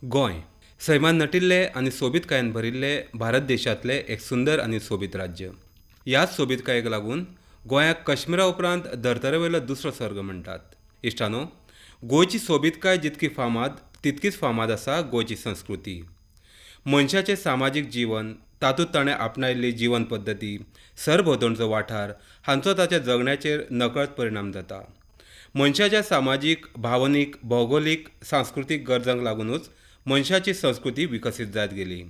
गोंय सैमान नटिल्ले आनी सोबीतकायेन भरिल्ले भारत देशातले एक सुंदर आनी सोबीत राज्य. ह्याच सोबीतकायेक लागून गोंयाक काश्मीरा उपरांत धर्तरेवयलो दुसरो सर्ग म्हणटात. इश्टानो, गोंयची सोबीतकाय जितकी फामाद तितकीच फामाद आसा गोंयची संस्कृती. मनशाचें सामाजीक जीवन, तातूंत ताणें आपणायल्ली जीवन पद्दती, सरभोंवतणचो वाठार हांचो ताच्या जगण्याचेर नकळत परिणाम जाता. मनशाच्या सामाजीक, भावनीक, भौगोलीक, सांस्कृतीक गरजांक लागूनच मनशाची संस्कृती विकसीत जायत गेली.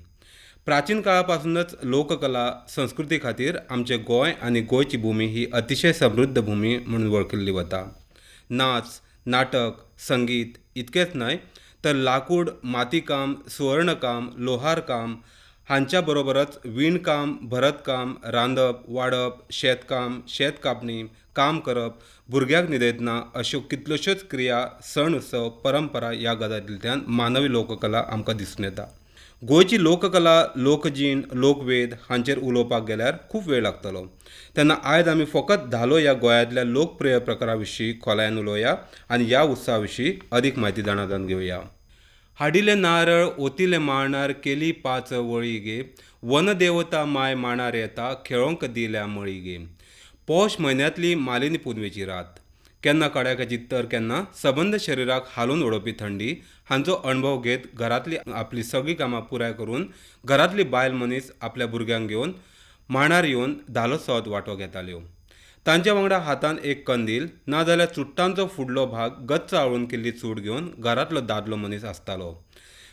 प्राचीन काळापासूनच लोककला संस्कृती खातीर आमचे गोंय आनी गोंयची भूमी ही अतिशय समृद्ध भूमी म्हणून वळखिल्ली वता. नाच, नाटक, संगीत इतकेच न्हय तर लाकूड, मातीकाम, सुवर्णकाम, लोहारकाम हांच्या बरोबरच विणकाम, भरतकाम, रांदप, वाडप, शेतकाम, शेत कापणी, काम करप, भुरग्यांक न्हिदयतना अश्यो कितल्योश्योच क्रिया, सण उत्सव, परंपरा ह्या गजालींतल्यान मानवी लोककला आमकां दिसून येता. गोंयची लोककला, लोकजीण, लोकवेद हांचेर उलोवपाक गेल्यार खूब वेळ लागतलो. तेन्ना आयज आमी फकत धालो ह्या गोंयांतल्या लोकप्रिय प्रकारा विशीं खोलायेन उलोवया आनी ह्या उत्सवा विशीं अदीक म्हायती जाणून घेवया. हाडिले नारळ, ओतिले मांडार, केली 5 वळी गे, वनदेवता माय मांडार येता, खेळोंक दिल्या मळी गे. पौष म्हयन्यांतली मालिनी पुनवेची रात. केन्ना कड्याकाची तर केन्ना सबंद शरिराक हालून उडोवपी थंडी हांचो अणभव घेत घरांतली आपली सगळीं कामां पुराय करून घरांतली बायल मनीस आपल्या भुरग्यांक घेवन मांडार येवन धालोत्सवांत वांटो घेताल्यो. तांच्या वांगडा हातान एक कंदील नाजाल्यार चुट्टांचो फुडलो भाग गच्च आळून केल्ली चूट घेवन घरांतलो दादलो मनीस आसतालो.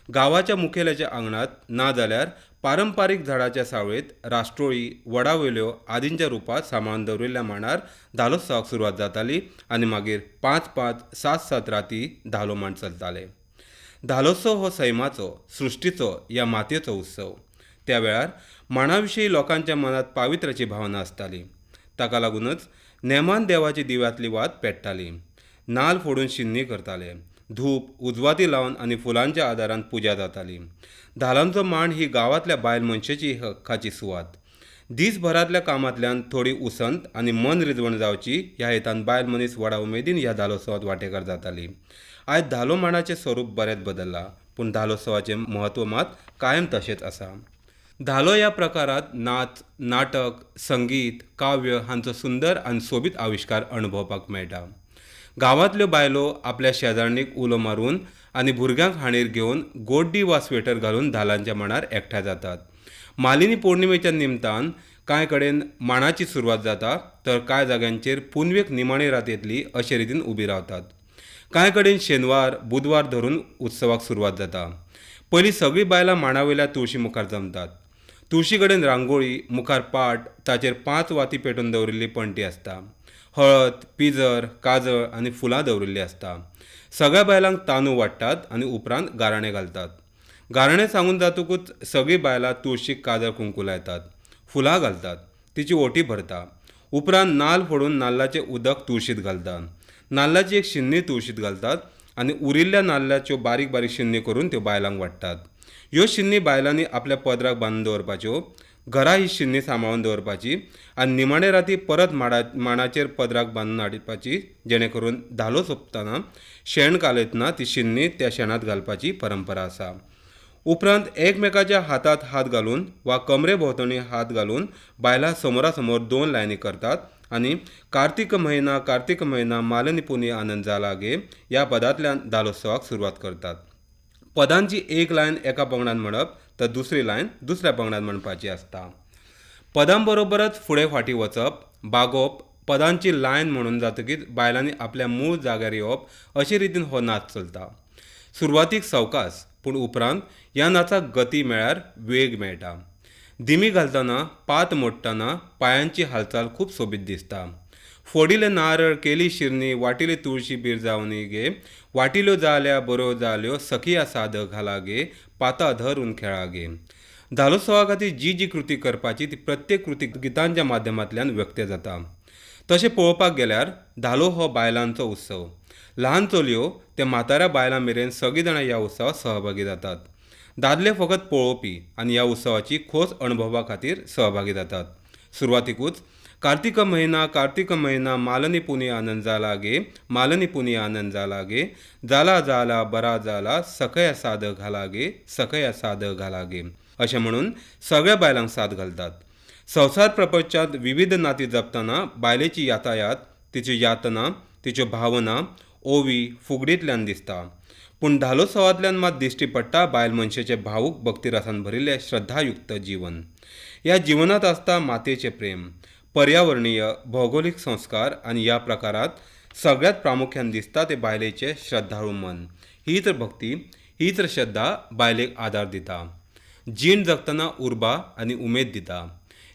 गांवाच्या मुखेल्याच्या आंगणात नाजाल्यार पारंपारीक झाडाच्या सावळेत राष्ट्रोळी, वडावयल्यो आदींच्या रुपांत सांबाळून दवरिल्ल्या मांडार धालोत्सवाक सुरवात जाताली आनी मागीर 5-5, 7-7 राती धालो मांड चलताले. धालोत्सव हो सैमाचो, सृश्टीचो ह्या मातयेचो उत्सव. त्या वेळार मांडा विशीं लोकांच्या मनांत पावित्र्याची भावना आसताली. ताका लागूनच नेमान देवाची दिव्यांतली वात पेट्टाली. नाल्ल फोडून शिन्नी करताले. धूप, उजवाती लावन आनी फुलांच्या आदारान पुजा जाताली. धालांचो मांड ही गांवांतल्या बायल मनशेची हक्काची सुवात. दिसभरांतल्या कामांतल्यान थोडी उसंत आनी मन रिजवण जावची ह्या हेतान बायल मनीस व्हडा उमेदीन ह्या धालोत्सवांत वांटेकार जाताली. आयज धालो मांडाचें स्वरूप बरेंच बदल्लां, पूण धालोत्सवाचें म्हत्व मात कायम तशेंच आसा. धालो ह्या प्रकारांत नाच, नाटक, संगीत, काव्य हांचो सुंदर आनी सोबीत आविश्कार अणभवपाक मेळटा. गांवांतल्यो बायलो आपल्या शेजारणीक उलो मारून आनी भुरग्यांक हांडीर घेवन गोड्डी वा स्वेटर घालून धालांच्या मांडार एकठांय जातात. मालिनी पौर्णिमेच्या निमतान कांय कडेन मांडाची सुरवात जाता तर कांय जाग्यांचेर पुनवेक निमाणी रात येतली अशे रितीन उबी रावतात. कांय कडेन शेनवार, बुधवार धरून उत्सवाक सुरवात जाता. पयलीं सगळीं बायलां मांडावयल्या तुळशी मुखार जमतात. तुळशी कडेन रांगोळी, मुखार पाट, ताचेर 5 वाती पेटोवन दवरिल्ली पणटी आसता. हळद, पिजर, काजळ आनी फुलां दवरिल्लीं आसता. सगळ्या बायलांक तांदूळ वाडटात आनी उपरांत गाराणें घालतात. गाराणें सांगून जातकूच सगळीं बायलां तुळशीक काजळ कुंकू लायतात, फुलां घालतात, तिची ओटी भरता. उपरांत नाल्ल फोडून नाल्लाचें उदक तुळशीत घालतात. नाल्लाची एक शिन्नी तुळशीत घालतात आनी उरिल्ल्या नाल्लाच्यो बारीक बारीक शिन्नी करून त्यो बायलांक वाडटात. ह्यो शिन्नी बायलांनी आपल्या पदराक बांदून दवरपाच्यो, घरा ही शिन्नी सांबाळून दवरपाची आनी निमाणे राती परत मांडाचेर पदराक बांदून हाडपाची, जेणे करून धालो सोंपतना शेण कालयतना ती शिन्नी त्या शेणांत घालपाची परंपरा आसा. उपरांत एकमेकाच्या हातांत हात घालून वा कमरे भोंवतणी हात घालून बायलां समोरासमोर 2 लायनी करतात आनी कार्तिक महिना मालिनी पुनी आनंद जाला गे ह्या पदांतल्यान धालोत्सवाक सुरवात करतात. पदांची एक लायन एका पंगडान म्हणप तर दुसरी लायन दुसऱ्या पंगडान म्हणपाची आसता. पदां बरोबरच फुडें फाटीं वचप, बागोवप, पदांची लायन म्हणून जातकीर बायलांनी आपल्या मूळ जाग्यार येवप अशे रितीन हो नाच चलता. सुरवातीक सवकास, पूण उपरांत ह्या नाचाक गती मेळ्यार वेग मेळटा. दिमी घालतना, पात मोडटना पांयांची हालचाल खूब सोबीत दिसता. फोडिले नारळ, केली शिरनी, वाटिली तुळशी बीर जावनी गे, वाटिल्यो जाल्या बऱ्यो जाल्यो, सखिया साद घाला गे, पाता धरून खेळा गे. धालोत्सवा खातीर जी कृती करपाची ती प्रत्येक कृती गितांच्या माध्यमांतल्यान व्यक्त जाता. तशें पळोवपाक गेल्यार धालो हो बायलांचो उत्सव. ल्हान चलयो ते म्हाताऱ्या बायलां मेरेन सगळीं जाणां ह्या उत्सवात सहभागी जातात. दादले फकत पळोवपी आनी ह्या उत्सवाची खोस अणभवा खातीर सहभागी जातात. सुरवातीकूच कार्तिक महिना मालनी पुनी आनंद झाला गे, मालनी पुनी आनंद झाला गे, जाला जाला बरा झाला, सखया साद घाला गे, सखया साद घाला गे, अशें म्हणून सगळ्या बायलांक साद घालतात. संसार प्रपंचात विविध नाती जपतना बायलेची यातायात, तिची यातना, तिच्यो भावना ओवी फुगडींतल्यान दिसता. पूण धालोत्सवांतल्यान मात दिश्टी पडटा बायल मनशेचे भावूक भक्तिरसान भरिल्ले श्रद्धायुक्त जीवन. ह्या जिवनात आसता मातयेचें प्रेम, पर्यावरणीय भौगोलीक संस्कार आनी ह्या प्रकारांत सगळ्यात प्रामुख्यान दिसता ते बायलेचे श्रद्धाळू मन. ही तर भक्ती, ही तर श्रद्धा बायलेक आदार दिता, जीण जगतना उर्बा आनी उमेद दिता.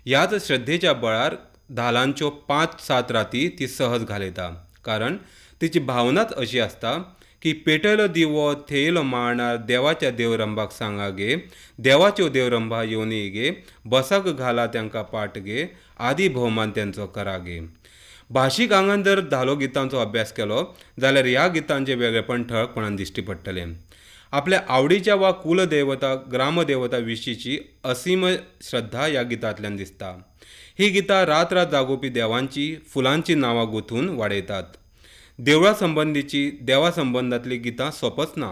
ह्याच श्रद्धेच्या बळार धालांच्यो 5-7 राती ती सहज घालयता. कारण तिची भावनाच अशी आसता की पेटयलो दिवो थेयलो मांडार देवाच्या देवरंभाक सांगा गे, देवाच्यो देवरंभा येवनी गे, बसाक घाला तांकां पाट गे, आदी भोवमान तेंचो करा गे. भाशीक आंगान जर धालो गितांचो अभ्यास केलो जाल्यार ह्या गितांचें वेगळेपण ठळकपणान दिश्टी पडटलें. आपल्या आवडीच्या वा कुलदेवता ग्रामदेवता विशींची असीम श्रद्धा ह्या गितांतल्यान दिसता. ही गितां रात रात जागोवपी देवांची फुलांची नांवां गुंथून वाडयतात. देवळा संबंधीची देवा संबंदांतली गितां सोंपच ना.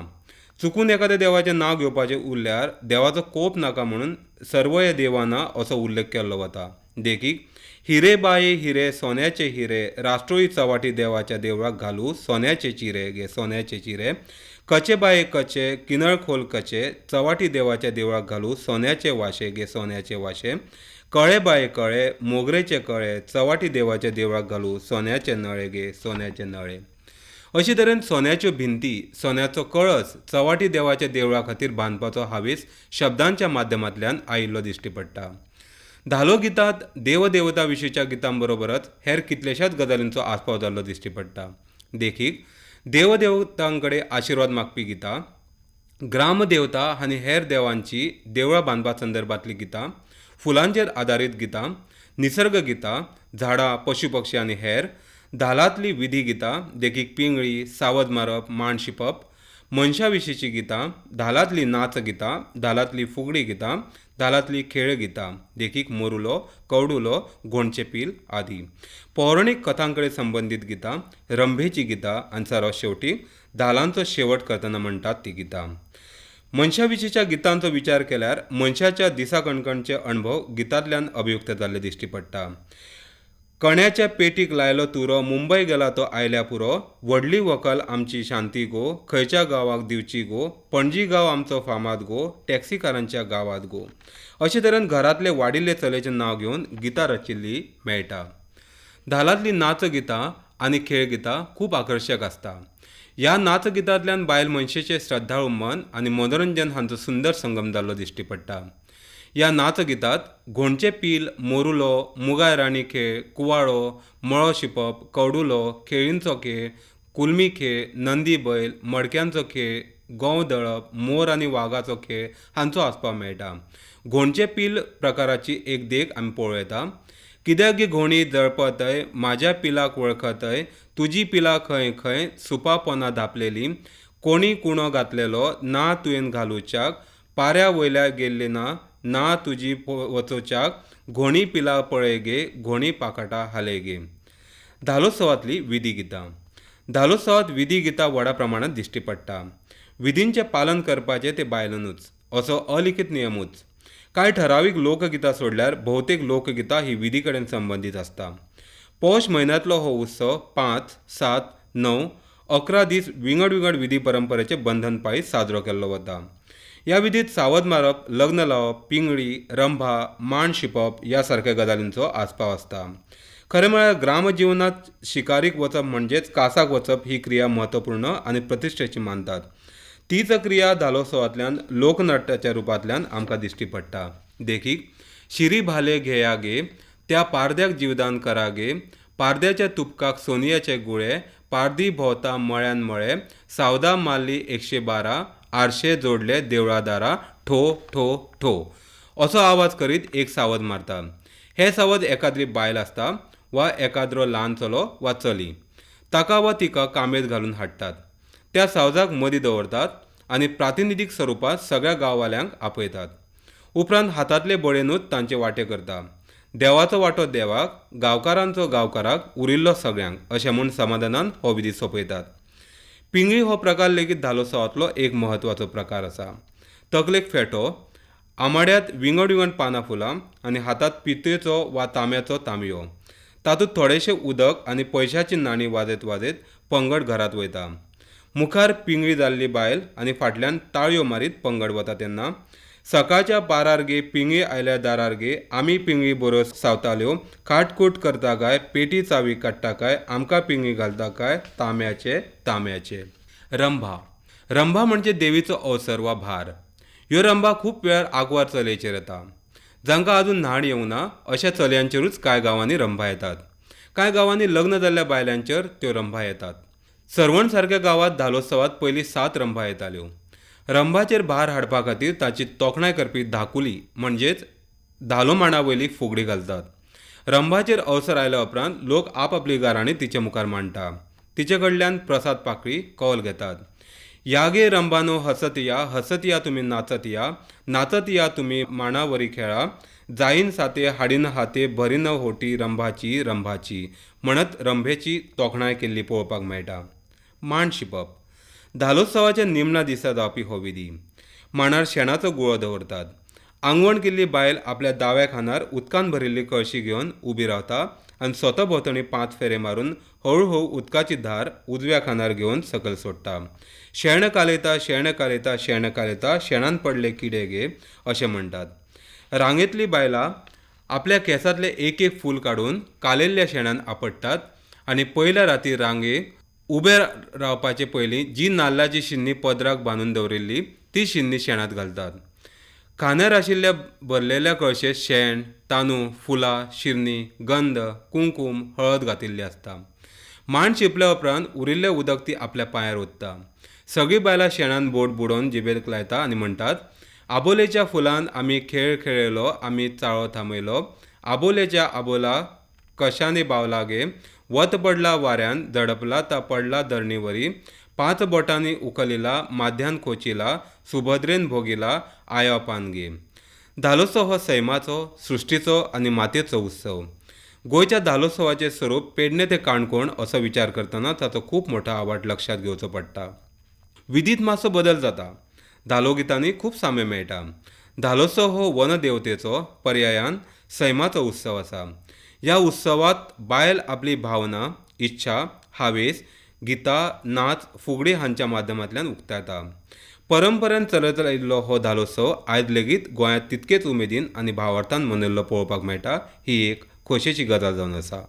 चुकून एखाद्या देवाचें नांव घेवपाचें उरल्यार देवाचो कोप नाका म्हणून सर्वय देवाना असो उल्लेख केल्लो वता. देखीक हिरे बाये हिरे सोन्याचे हिरे, राष्ट्रोळी चवाटी देवाच्या देवळाक घालू सोन्याचे चिरे गे सोन्याचे चिरे, कचे बाये कचे किनळ खोल कचे, चवाटी देवाच्या देवळाक घालू सोन्याचे वाशे गे सोन्याचे वाशे, कळे बाये कळे मोगरेचे कळे, चवाटी देवाच्या देवळाक घालू सोन्याचे नळे गे सोन्याचे नळे. अशे तरेन सोन्याच्यो भिंती, सोन्याचो कळस चवाटी देवाच्या देवळा खातीर बांदपाचो हावेस शब्दांच्या माध्यमांतल्यान आयिल्लो दिश्टी पडटा. धालो गितांत देवदेवता विशींच्या गितां बरोबरच हेर कितलेशाच गजालींचो आस्पाव जाल्लो दिश्टी पडटा. देखीक देवदेवतां कडेन आशिर्वाद मागपी गितां, ग्रामदेवता आनी हेर देवांची देवळां बांदपा संदर्भांतली गितां, फुलांचेर आदारीत गितां, निसर्ग गितां, झाडां पशु पक्षी आनी हेर, धालांतली विधी गितां, देखीक पिंगळी, सावद मारप, मांड शिंपप, मनशा विशींची गितां, धालांतली नाच गितां, धालांतली फुगडी गितां, धालांतली खेळ गितां, देखीक मोरुलो, कवडुलो, घोणचें पील आदी, पौराणीक कथां कडेन संबंदीत गितां, रंभेची गितां आनी सर्वात शेवटी धालांचो शेवट करतना म्हणटात ती गितां. मनशा विशींच्या गितांचो विचार केल्यार मनशाच्या दिसा कणकणचे अणभव गितांतल्यान अभिव्यक्त जाल्ले दिश्टी पडटा. कण्याच्या पेटीक लायलो तुरो, मुंबय गेला तो आयल्या पुरो, व्हडली व्हंकल आमची शांती गो, खंयच्या गांवाक दिवची गो, पणजी गांव आमचो फामाद गो, टॅक्सीकारांच्या गांवांत गो. अशे तरेन घरांतले वाडिल्ले चलयेचें नांव घेवन गितां रचिल्ली मेळटा. धालांतली नाच गितां आनी खेळ गितां खूब आकर्शक आसता. ह्या नाच गितांतल्यान बायल मनशेचें श्रद्धाळू मन आनी मनोरंजन हांचो सुंदर संगम जाल्लो दिश्टी पडटा. ह्या नाच गितांत घोणचें पील, मोरुलो, मुगाय राणी खेळ, कुवाळो, मळो शिंपप, कवडुलो, खेळींचो खेळ, कुल्मी खेळ, नंदी बैल, मडक्यांचो खेळ, गोंव दळप, मोर आनी वागाचो खेळ हांचो आस्पाव मेळटा. घोणचें पील प्रकाराची एक देख आमी पळोवं येता. कित्याक गी घोणी जळपतय, म्हाज्या पिलाक वळखतय, तुजी पिला खंय खंय, सुपा पोना धापलेली, कोणी कुणो घातलेलो ना तुवें घालूच्याक, पाऱ्या वयल्या गेल्ली ना ना तुजी वचोवच्याक, घोणी पिला पळय गे, घोणी पाकाटा हाले गे. धालोत्सवांतली विधी गितां. धालोत्सवांत विधी गितां व्हडा प्रमाणांत दिश्टी पडटा. विधींचें पालन करपाचें ते बायलांनूच असो अलिखीत नियमूच. कांय ठरावीक लोकगितां सोडल्यार भोवतेक लोकगितां ही विधी कडेन संबंदीत आसता. पौष म्हयन्यांतलो हो उत्सव 5, 7, 9, 11 दीस विंगड विंगड विधी परंपरेचे बंधन पायी साजरो केल्लो वता. ह्या विधीत सावद मारप, लग्न लावप, पिंगळी, रंभा, मांड शिंपप ह्या सारक्या गजालींचो आस्पाव आसता. खरें म्हळ्यार ग्रामजिवनांत शिकारीक वचप म्हणजेच कासाक वचप ही क्रिया म्हत्वपूर्ण आनी प्रतिश्ठेची मानतात. तीच क्रिया धालोत्सवांतल्यान लोकनाट्याच्या रुपांतल्यान आमकां दिश्टी पडटा. देखीक शिरी भाले घेया गे, त्या पारद्याक जीवदान करा गे, पारद्याच्या तुपकाक सोनियाचे गुळे, पारदी भोंवता मळ्यान मळे, सावदा मारली 112, आरशे जोडले देवळादारा, ठो ठो ठो असो आवाज करीत एक सावद मारता. हे सावद एखाद्री बायल आसता वा एखाद्रो ल्हान चलो वा चली, ताका वा तिका कामेत घालून हाडटात. त्या सावजाक मदीं दवरतात आनी प्रातिनिधीक स्वरुपांत सगळ्या गांववाल्यांक आपयतात. उपरांत हातांतले बळयेनूच तांचे वांटे करता. देवाचो वांटो देवाक, गांवकारांचो गांवकाराक, उरिल्लो सगळ्यांक अशें म्हूण समाधानान हो विधी सोंपयतात. पिंगळी हो प्रकार लेगीत धालोत्सवांतलो एक म्हत्वाचो प्रकार आसा. तकलेक फेटो, आमाड्यांत विंगड विंगड पानां फुलां आनी हातांत पितळेचो वा तांब्याचो तांबयो. तातूंत थोडेशें उदक आनी पयशांची नाणीं वाजयत वाजयत पंगड घरांत वयता. मुखार पिंगळी जाल्ली बायल आनी फाटल्यान ताळयो मारीत पंगड वता तेन्ना सकाळच्या 12 गे पिंगळी आयल्या दारार गे आमी पिंगळी बऱ्यो सावताल्यो, काटकूट करता काय, पेटी चावी काडटा काय, आमकां पिंगळी घालता काय, तांब्याचे तांब्याचे. रंभा रंभा म्हणजे देवीचो अवसर वा भार. ह्यो रंभा खूब वेळार आग्वार चलयेचेर येता. जांकां आजून न्हाण येवंक ना अशा चलयांचेरूच कांय गांवांनी रंभा येतात. कांय गांवांनी लग्न जाल्ल्या बायलांचेर त्यो रंभा येतात. सरवण सारक्या गांवांत धालोत्सवांत पयलीं 7 रंभा येताल्यो. रंभाचेर भार हाडपा खातीर ताची तोखणाय करपी धाकुली म्हणजेच धालो मांडा वयली फुगडी घालतात. रंभाचेर अवसर आयल्या उपरांत लोक आपआपली गाराणी तिचे मुखार मांडटा. तिचे कडल्यान प्रसाद पाकळी कौल घेतात. या गे रंभानो हसत या तुमी नाचत या तुमी मांडावरी खेळा, जाईन साते हाडीन हाते भरीन होटी रंभाची म्हणत रंभेची तोखणाय केल्ली पळोवपाक मेळटा. मांड शिंपप धालोत्सवाच्या निमण्या दिसा जावपी हो विधी. मांडार शेणाचो गुळो दवरतात. आंगवण केल्ली बायल आपल्या दाव्या खांदार उदकान भरिल्ली कळशी घेवन उबी रावता आनी स्वता भोंवतणी 5 फेरे मारून हळू उदकाची धार उजव्या खांदार घेवन सकयल सोडटा. शेण कालयता शेणान पडले किडे गे अशें म्हणटात. रांगेंतलीं बायलां आपल्या केंसांतलें एक एक फूल काडून कालयल्ल्या शेणान आपटतात आनी पयल्या राती रांगेक उबे रावपाचे पयलीं जी नाल्लाची शिन्नी पदराक बांदून दवरिल्ली ती शिन्नी शेणांत घालतात. खांद्यार आशिल्ल्या भरलेल्या कळशेंत शेण, तांदूळ, फुलां, शिरनी, गंध, कुंकूम, हळद घातिल्ली आसता. मांड शिंपल्या उपरांत उरिल्लें उदक ती आपल्या पांयार ओतता. सगळीं बायलां शेणान बोट बुडोवन जिबेक लायता आनी म्हणटात, आबोलेच्या फुलान आमी खेळ खेळयलो, आमी चाळो थांबयलो, आबोलेच्या आबोला कशाने बावला गे, वत पडला वाऱ्यान, झडपला ता पडला धरणीवरी, 5 बोटांनी उखलिला, माध्यान खोचिला, सुभद्रेन भोगिला, आयो पानगे. धालोत्सव हो सैमाचो, सृश्टीचो आनी मातयेचो उत्सव. गोंयच्या धालोत्सवाचें स्वरूप पेडणे ते काणकोण असो विचार करतना ताचो खूब मोठो आवाठ लक्षांत घेवचो पडटा. विधीत मातसो बदल जाता. धालो गितांनी खूब साम्य मेळटा. धालोत्सव हो वन देवतेचो पर्यायान सैमाचो उत्सव आसा. ह्या उत्सवात बायल आपली भावना, इच्छा, हावेस, गितां, नाच, फुगडी हांच्या माध्यमांतल्यान उक्तायता. परंपरेन चलत आयिल्लो हो धालोत्सव आयज लेगीत गोंयांत तितकेच उमेदीन आनी भावार्थान मनयल्लो पळोवपाक मेळटा. ही एक खोशयेची गजाल जावन आसा.